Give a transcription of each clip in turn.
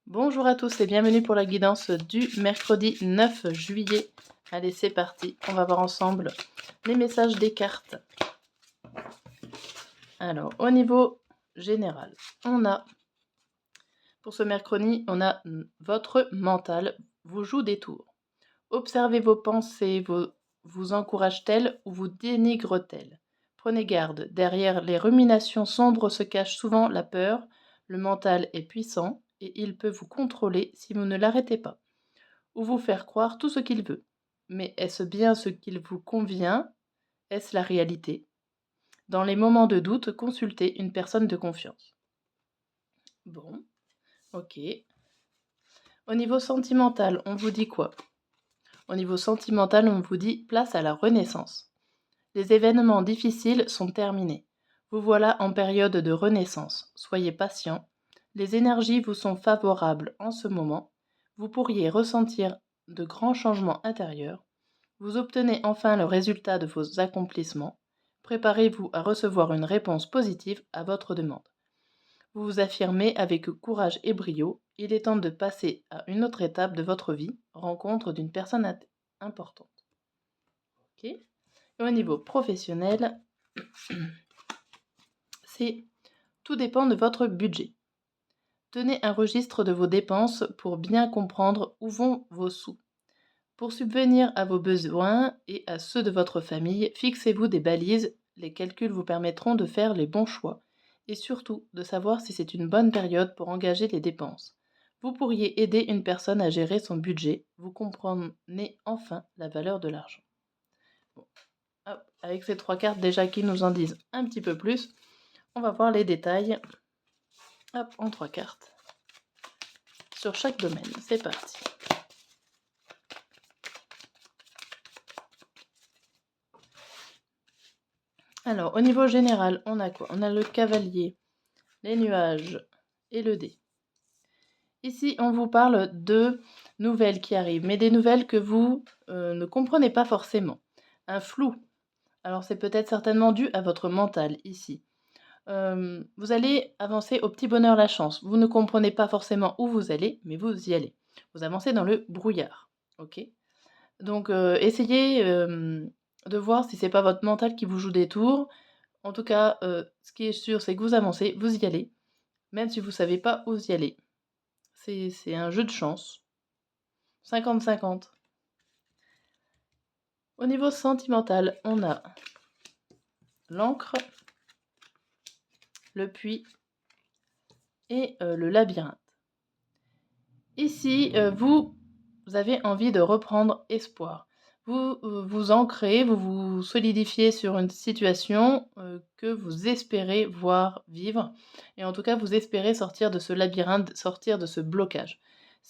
Bonjour à tous et bienvenue pour la guidance du mercredi 9 juillet. Allez, c'est parti. On va voir ensemble les messages des cartes. Alors, au niveau général, pour ce mercredi, on a votre mental vous joue des tours. Observez vos pensées, vous encourage-t-elle ou vous dénigre-t-elle? Prenez garde, derrière les ruminations sombres se cache souvent la peur. Le mental est puissant et il peut vous contrôler si vous ne l'arrêtez pas, ou vous faire croire tout ce qu'il veut. Mais est-ce bien ce qu'il vous convient? Est-ce la réalité? Dans les moments de doute, consultez une personne de confiance. Bon, ok. Au niveau sentimental, on vous dit quoi? Au niveau sentimental, on vous dit place à la renaissance. Les événements difficiles sont terminés. Vous voilà en période de renaissance. Soyez patient. Les énergies vous sont favorables en ce moment. Vous pourriez ressentir de grands changements intérieurs. Vous obtenez enfin le résultat de vos accomplissements. Préparez-vous à recevoir une réponse positive à votre demande. Vous vous affirmez avec courage et brio. Il est temps de passer à une autre étape de votre vie, rencontre d'une personne importante. Ok. Et au niveau professionnel, c'est tout dépend de votre budget. Tenez un registre de vos dépenses pour bien comprendre où vont vos sous. Pour subvenir à vos besoins et à ceux de votre famille, fixez-vous des balises. Les calculs vous permettront de faire les bons choix et surtout de savoir si c'est une bonne période pour engager les dépenses. Vous pourriez aider une personne à gérer son budget. Vous comprenez enfin la valeur de l'argent. Bon. Hop, avec ces trois cartes déjà qui nous en disent un petit peu plus, on va voir les détails. Hop, en trois cartes sur chaque domaine. C'est parti. Alors, au niveau général, on a quoi? On a le cavalier, les nuages et le dé. Ici, on vous parle de nouvelles qui arrivent, mais des nouvelles que vous ne comprenez pas forcément. Un flou. Alors, c'est peut-être certainement dû à votre mental ici. Vous allez avancer au petit bonheur la chance. Vous ne comprenez pas forcément où vous allez, mais vous y allez. Vous avancez dans le brouillard. Ok. Donc, essayez de voir si c'est pas votre mental qui vous joue des tours. En tout cas, ce qui est sûr, c'est que vous avancez, vous y allez, même si vous ne savez pas où y aller. C'est un jeu de chance. 50-50. Au niveau sentimental, on a l'encre, le puits et le labyrinthe. Ici, vous avez envie de reprendre espoir. Vous vous ancrez, vous vous solidifiez sur une situation que vous espérez voir vivre. Et en tout cas, vous espérez sortir de ce labyrinthe, sortir de ce blocage.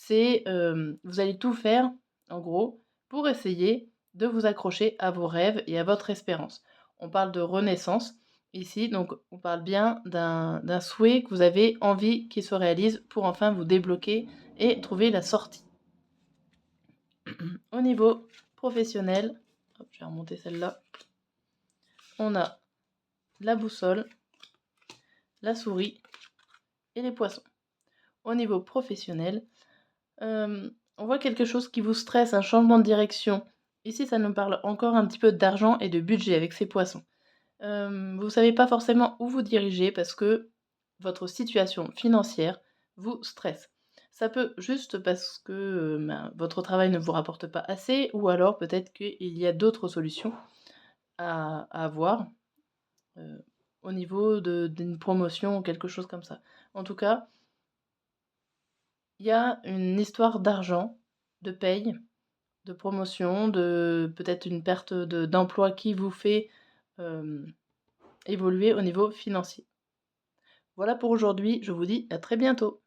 Vous allez tout faire, en gros, pour essayer de vous accrocher à vos rêves et à votre espérance. On parle de renaissance ici, donc on parle bien d'un souhait que vous avez envie qu'il se réalise pour enfin vous débloquer et trouver la sortie. Au niveau professionnel, hop, je vais remonter celle-là, on a la boussole, la souris et les poissons. Au niveau professionnel, on voit quelque chose qui vous stresse, un changement de direction. Ici, ça nous parle encore un petit peu d'argent et de budget avec ces poissons. Vous ne savez pas forcément où vous diriger parce que votre situation financière vous stresse. Ça peut juste parce que votre travail ne vous rapporte pas assez, ou alors peut-être qu'il y a d'autres solutions à avoir au niveau d'une promotion ou quelque chose comme ça. En tout cas, il y a une histoire d'argent, de paye, de promotion, de peut-être une perte d'emploi qui vous fait évoluer au niveau financier. Voilà pour aujourd'hui, je vous dis à très bientôt.